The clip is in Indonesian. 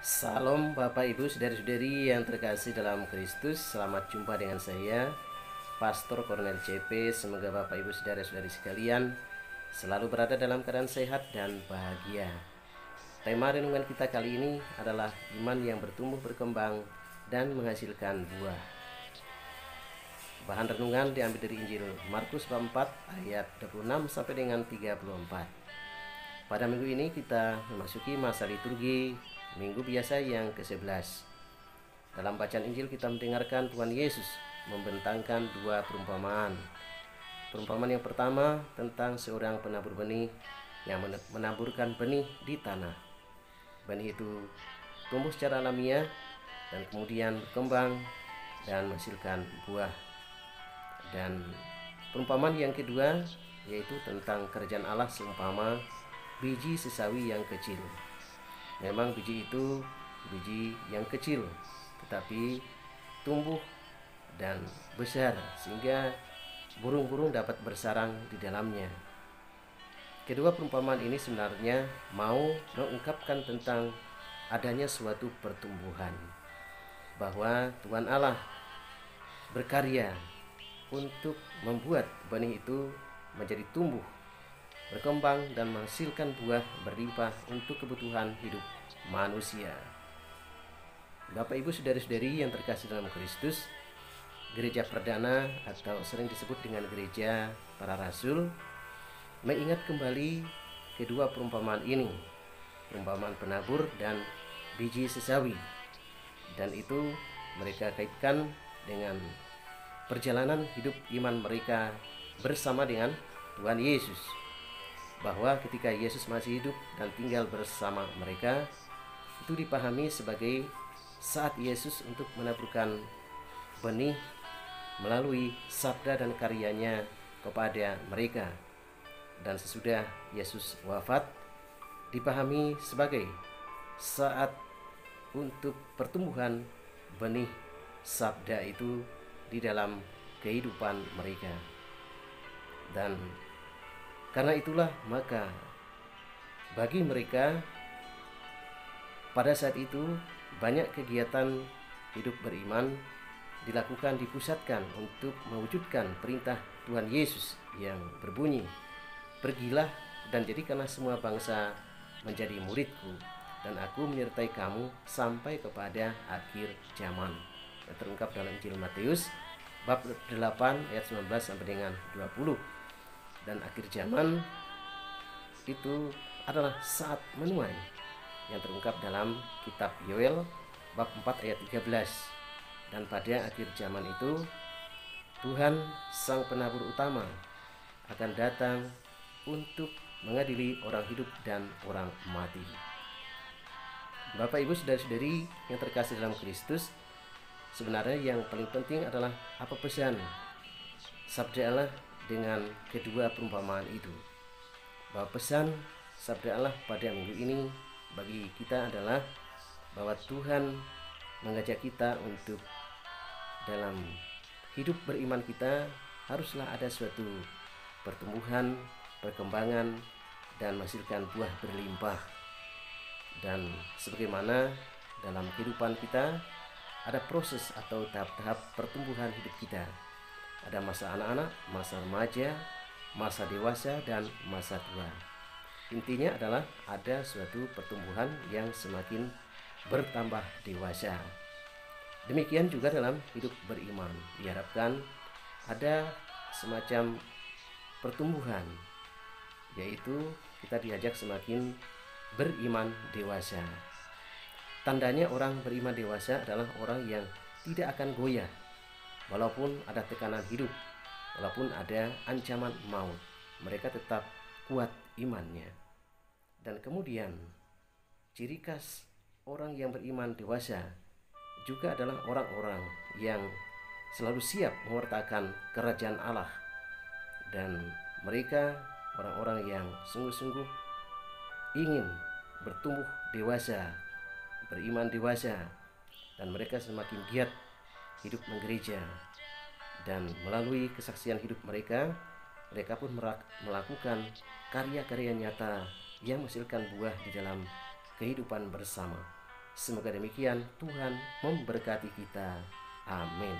Salam Bapak Ibu saudara-saudari yang terkasih dalam Kristus. Selamat jumpa dengan saya Pastor Cornel CP. Semoga Bapak Ibu saudara-saudari sekalian selalu berada dalam keadaan sehat dan bahagia. Tema renungan kita kali ini adalah iman yang bertumbuh berkembang dan menghasilkan buah. Bahan renungan diambil dari Injil Markus bab 4 ayat 26 sampai dengan 34. Pada minggu ini kita memasuki masa liturgi minggu biasa yang ke-11. Dalam bacaan Injil kita mendengarkan Tuhan Yesus membentangkan dua perumpamaan. Perumpamaan yang pertama tentang seorang penabur benih yang menaburkan benih di tanah. Benih itu tumbuh secara alamiah dan kemudian berkembang dan menghasilkan buah. Dan perumpamaan yang kedua yaitu tentang kerajaan Allah seumpama biji sesawi yang kecil. Memang biji itu biji yang kecil, tetapi tumbuh dan besar sehingga burung-burung dapat bersarang di dalamnya. Kedua perumpamaan ini sebenarnya mau mengungkapkan tentang adanya suatu pertumbuhan, bahwa Tuhan Allah berkarya untuk membuat benih itu menjadi tumbuh, berkembang dan menghasilkan buah berlimpah untuk kebutuhan hidup manusia. Bapak Ibu saudara-saudari yang terkasih dalam Kristus, gereja perdana atau sering disebut dengan gereja para rasul mengingat kembali kedua perumpamaan ini, perumpamaan penabur dan biji sesawi, dan itu mereka kaitkan dengan perjalanan hidup iman mereka bersama dengan Tuhan Yesus, bahwa ketika Yesus masih hidup dan tinggal bersama mereka, itu dipahami sebagai saat Yesus untuk menaburkan benih melalui sabda dan karyanya kepada mereka. Dan sesudah Yesus wafat, dipahami sebagai saat untuk pertumbuhan benih sabda itu di dalam kehidupan mereka. Dan karena itulah maka bagi mereka pada saat itu banyak kegiatan hidup beriman dilakukan, dipusatkan untuk mewujudkan perintah Tuhan Yesus yang berbunyi, "Pergilah dan jadikanlah semua bangsa menjadi muridku, dan aku menyertai kamu sampai kepada akhir zaman." Yang terungkap dalam Injil Matius bab 8 ayat 19 sampai dengan 20. Dan akhir zaman itu adalah saat menuai yang terungkap dalam kitab Yoel bab 4 ayat 13. Dan pada akhir zaman itu Tuhan sang penabur utama akan datang untuk mengadili orang hidup dan orang mati. Bapak Ibu saudara-saudari yang terkasih dalam Kristus, sebenarnya yang paling penting adalah apa pesan sabda Allah dengan kedua perumpamaan itu. Bahwa pesan sabda Allah pada minggu ini bagi kita adalah bahwa Tuhan mengajak kita untuk dalam hidup beriman kita haruslah ada suatu pertumbuhan, perkembangan, dan menghasilkan buah berlimpah. Dan sebagaimana dalam kehidupan kita ada proses atau tahap-tahap pertumbuhan hidup kita. Ada masa anak-anak, masa remaja, masa dewasa, dan masa tua. Intinya adalah ada suatu pertumbuhan yang semakin bertambah dewasa. Demikian juga dalam hidup beriman, diharapkan ada semacam pertumbuhan, yaitu kita diajak semakin beriman dewasa. Tandanya orang beriman dewasa adalah orang yang tidak akan goyah walaupun ada tekanan hidup, walaupun ada ancaman maut, mereka tetap kuat imannya. Dan kemudian ciri khas orang yang beriman dewasa juga adalah orang-orang yang selalu siap mewartakan kerajaan Allah. Dan mereka orang-orang yang sungguh-sungguh ingin bertumbuh dewasa, beriman dewasa, dan mereka semakin giat hidup menggereja. Dan melalui kesaksian hidup mereka, mereka pun melakukan karya-karya nyata yang menghasilkan buah di dalam kehidupan bersama. Semoga demikian, Tuhan memberkati kita. Amin.